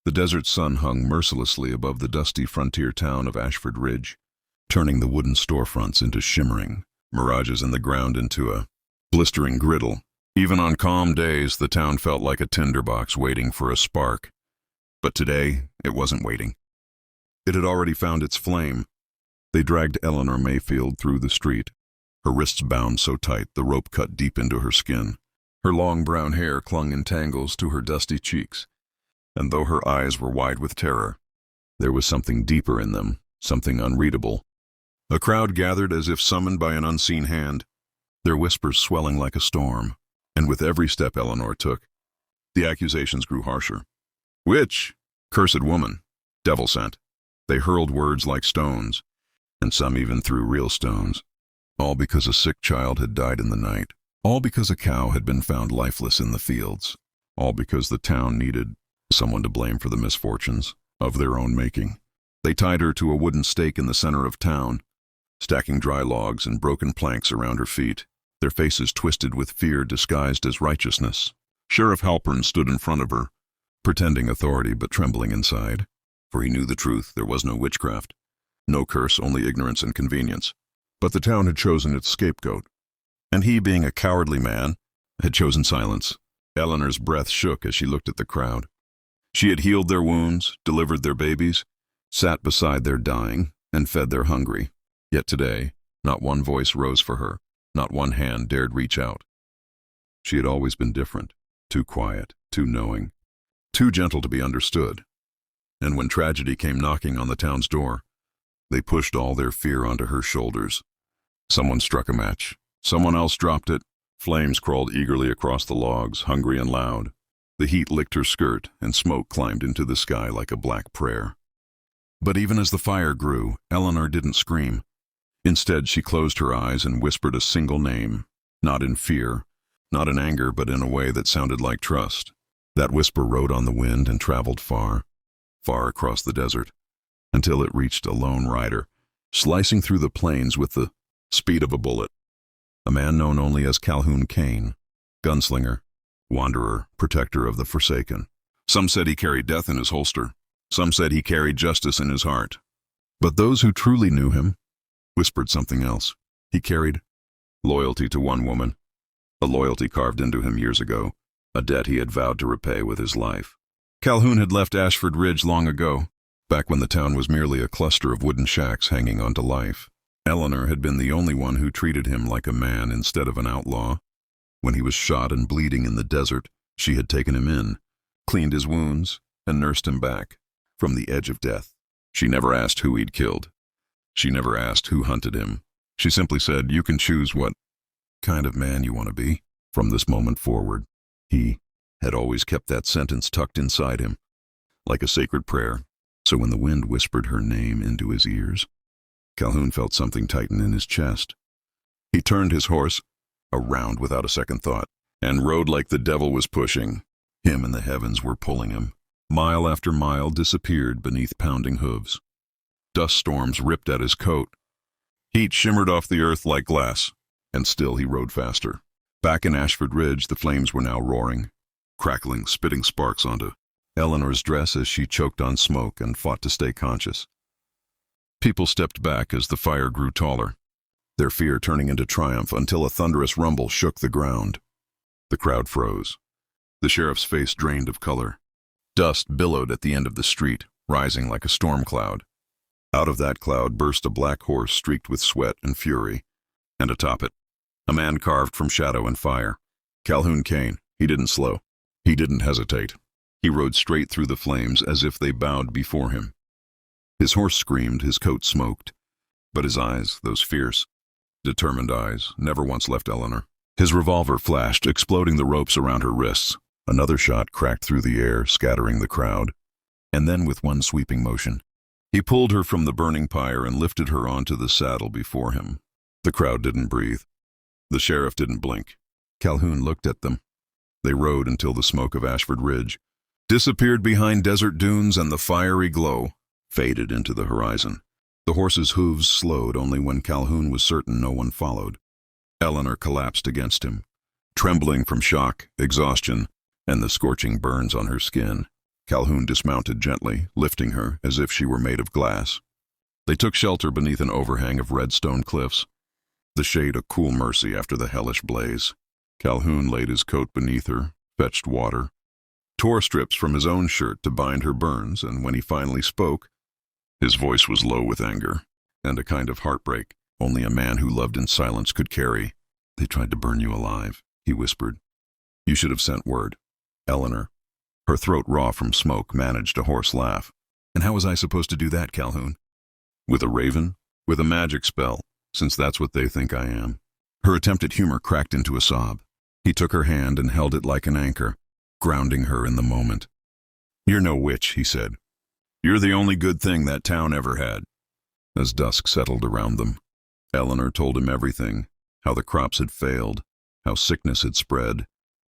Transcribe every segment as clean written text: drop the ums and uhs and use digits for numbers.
The desert sun hung mercilessly above the dusty frontier town of Ashford Ridge, turning the wooden storefronts into shimmering mirages and the ground into a blistering griddle. Even on calm days, the town felt like a tinderbox waiting for a spark. But today, it wasn't waiting. It had already found its flame. They dragged Eleanor Mayfield through the street, her wrists bound so tight the rope cut deep into her skin. Her long brown hair clung in tangles to her dusty cheeks, and though her eyes were wide with terror, there was something deeper in them, something unreadable. A crowd gathered as if summoned by an unseen hand, their whispers swelling like a storm, and with every step Eleanor took, the accusations grew harsher. Witch! Cursed woman! Devil sent! They hurled words like stones, and some even threw real stones. All because a sick child had died in the night. All because a cow had been found lifeless in the fields. All because the town needed someone to blame for the misfortunes of their own making. They tied her to a wooden stake in the center of town, stacking dry logs and broken planks around her feet, their faces twisted with fear disguised as righteousness. Sheriff Halpern stood in front of her, pretending authority but trembling inside, for he knew the truth. There was no witchcraft, no curse, only ignorance and convenience. But the town had chosen its scapegoat, and he, being a cowardly man, had chosen silence. Eleanor's breath shook as she looked at the crowd. She had healed their wounds, delivered their babies, sat beside their dying, and fed their hungry. Yet today, not one voice rose for her, not one hand dared reach out. She had always been different, too quiet, too knowing, too gentle to be understood. And when tragedy came knocking on the town's door, they pushed all their fear onto her shoulders. Someone struck a match. Someone else dropped it. Flames crawled eagerly across the logs, hungry and loud. The heat licked her skirt, and smoke climbed into the sky like a black prayer. But even as the fire grew, Eleanor didn't scream. Instead, she closed her eyes and whispered a single name, not in fear, not in anger, but in a way that sounded like trust. That whisper rode on the wind and traveled far, far across the desert, until it reached a lone rider, slicing through the plains with the speed of a bullet. A man known only as Calhoun Kane, gunslinger, wanderer, protector of the forsaken. Some said he carried death in his holster. Some said he carried justice in his heart. But those who truly knew him whispered something else. He carried loyalty to one woman, a loyalty carved into him years ago, a debt he had vowed to repay with his life. Calhoun had left Ashford Ridge long ago, back when the town was merely a cluster of wooden shacks hanging onto life. Eleanor had been the only one who treated him like a man instead of an outlaw. When he was shot and bleeding in the desert, she had taken him in, cleaned his wounds, and nursed him back from the edge of death. She never asked who he'd killed. She never asked who hunted him. She simply said, "You can choose what kind of man you want to be." From this moment forward, he had always kept that sentence tucked inside him, like a sacred prayer. So when the wind whispered her name into his ears, Calhoun felt something tighten in his chest. He turned his horse around without a second thought, and rode like the devil was pushing. Him and the heavens were pulling him. Mile after mile disappeared beneath pounding hooves. Dust storms ripped at his coat. Heat shimmered off the earth like glass, and still he rode faster. Back in Ashford Ridge, the flames were now roaring, crackling, spitting sparks onto Eleanor's dress as she choked on smoke and fought to stay conscious. People stepped back as the fire grew taller, their fear turning into triumph until a thunderous rumble shook the ground. The crowd froze. The sheriff's face drained of color. Dust billowed at the end of the street, rising like a storm cloud. Out of that cloud burst a black horse streaked with sweat and fury, and atop it, a man carved from shadow and fire. Calhoun Kane. He didn't slow. He didn't hesitate. He rode straight through the flames as if they bowed before him. His horse screamed, his coat smoked, but his eyes, those fierce, determined eyes, never once left Eleanor. His revolver flashed, exploding the ropes around her wrists. Another shot cracked through the air, scattering the crowd. And then, with one sweeping motion, he pulled her from the burning pyre and lifted her onto the saddle before him. The crowd didn't breathe. The sheriff didn't blink. Calhoun looked at them. They rode until the smoke of Ashford Ridge disappeared behind desert dunes and the fiery glow faded into the horizon. The horse's hooves slowed only when Calhoun was certain no one followed. Eleanor collapsed against him, trembling from shock, exhaustion, and the scorching burns on her skin. Calhoun dismounted gently, lifting her as if she were made of glass. They took shelter beneath an overhang of red stone cliffs, the shade a cool mercy after the hellish blaze. Calhoun laid his coat beneath her, fetched water, tore strips from his own shirt to bind her burns, and when he finally spoke, his voice was low with anger and a kind of heartbreak only a man who loved in silence could carry. "They tried to burn you alive," he whispered. "You should have sent word." Eleanor, her throat raw from smoke, managed a hoarse laugh. "And how was I supposed to do that, Calhoun?" "With a raven? With a magic spell, since that's what they think I am." Her attempt at humor cracked into a sob. He took her hand and held it like an anchor, grounding her in the moment. "You're no witch," he said. "You're the only good thing that town ever had." As dusk settled around them, Eleanor told him everything, how the crops had failed, how sickness had spread,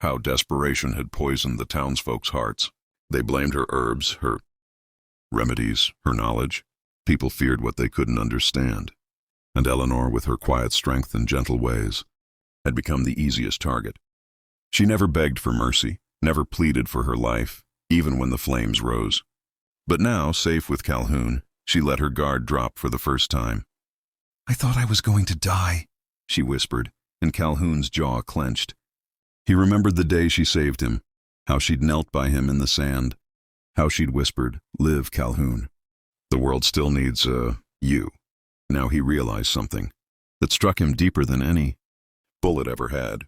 how desperation had poisoned the townsfolk's hearts. They blamed her herbs, her remedies, her knowledge. People feared what they couldn't understand. And Eleanor, with her quiet strength and gentle ways, had become the easiest target. She never begged for mercy, never pleaded for her life, even when the flames rose. But now, safe with Calhoun, she let her guard drop for the first time. "I thought I was going to die," she whispered, and Calhoun's jaw clenched. He remembered the day she saved him, how she'd knelt by him in the sand, how she'd whispered, "Live, Calhoun. The world still needs, you." Now he realized something that struck him deeper than any bullet ever had.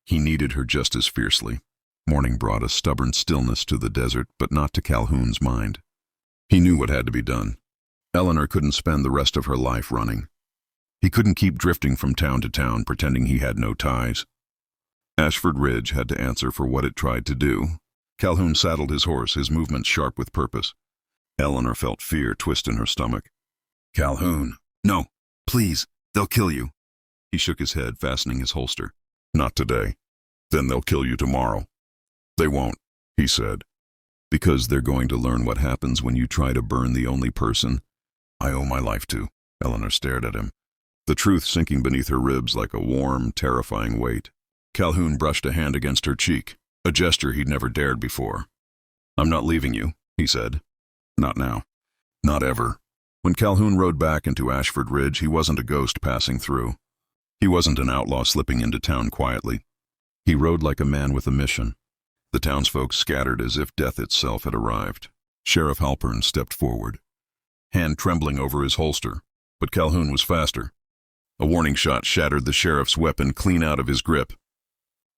He needed her just as fiercely. Morning brought a stubborn stillness to the desert, but not to Calhoun's mind. He knew what had to be done. Eleanor couldn't spend the rest of her life running. He couldn't keep drifting from town to town, pretending he had no ties. Ashford Ridge had to answer for what it tried to do. Calhoun saddled his horse, his movements sharp with purpose. Eleanor felt fear twist in her stomach. "Calhoun, no, please, they'll kill you." He shook his head, fastening his holster. "Not today. Then they'll kill you tomorrow." "They won't," he said. "Because they're going to learn what happens when you try to burn the only person I owe my life to." Eleanor stared at him, the truth sinking beneath her ribs like a warm, terrifying weight. Calhoun brushed a hand against her cheek, a gesture he'd never dared before. "I'm not leaving you," he said. "Not now. Not ever." When Calhoun rode back into Ashford Ridge, he wasn't a ghost passing through. He wasn't an outlaw slipping into town quietly. He rode like a man with a mission. The townsfolk scattered as if death itself had arrived. Sheriff Halpern stepped forward, hand trembling over his holster, but Calhoun was faster. A warning shot shattered the sheriff's weapon clean out of his grip.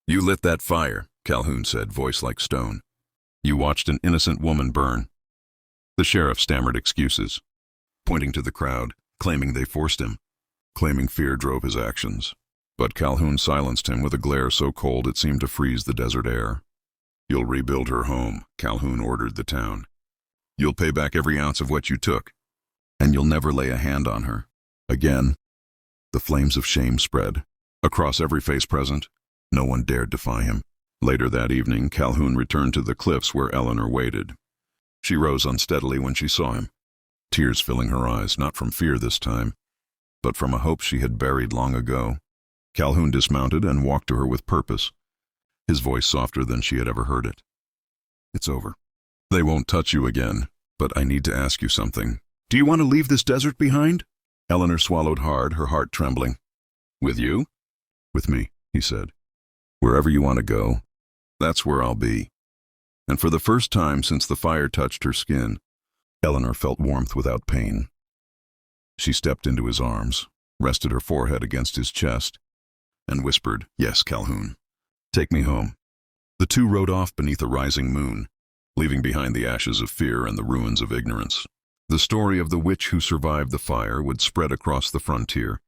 "You lit that fire," Calhoun said, voice like stone. "You watched an innocent woman burn." The sheriff stammered excuses, pointing to the crowd, claiming they forced him, claiming fear drove his actions. But Calhoun silenced him with a glare so cold it seemed to freeze the desert air. "You'll rebuild her home," Calhoun ordered the town. "You'll pay back every ounce of what you took, and you'll never lay a hand on her again." The flames of shame spread. Across every face present, no one dared defy him. Later that evening, Calhoun returned to the cliffs where Eleanor waited. She rose unsteadily when she saw him, tears filling her eyes, not from fear this time, but from a hope she had buried long ago. Calhoun dismounted and walked to her with purpose, his voice softer than she had ever heard it. "It's over. They won't touch you again, but I need to ask you something. Do you want to leave this desert behind?" Eleanor swallowed hard, her heart trembling. "With you?" "With me," he said. "Wherever you want to go, that's where I'll be." And for the first time since the fire touched her skin, Eleanor felt warmth without pain. She stepped into his arms, rested her forehead against his chest, and whispered, "Yes, Calhoun. Take me home." The two rode off beneath a rising moon, leaving behind the ashes of fear and the ruins of ignorance. The story of the witch who survived the fire would spread across the frontier.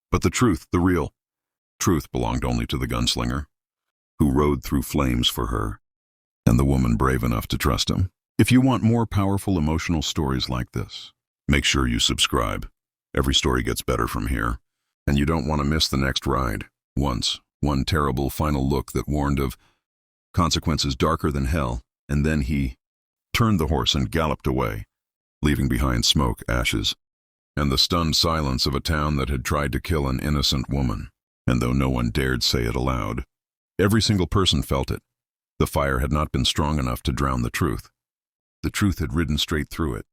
But the truth, the real truth, belonged only to the gunslinger, who rode through flames for her, and the woman brave enough to trust him. If you want more powerful emotional stories like this, make sure you subscribe. Every story gets better from here, and you don't want to miss the next ride. Once, one terrible final look that warned of consequences darker than hell, and then he turned the horse and galloped away, leaving behind smoke, ashes, and the stunned silence of a town that had tried to kill an innocent woman. And though no one dared say it aloud, every single person felt it. The fire had not been strong enough to drown the truth. The truth had ridden straight through it.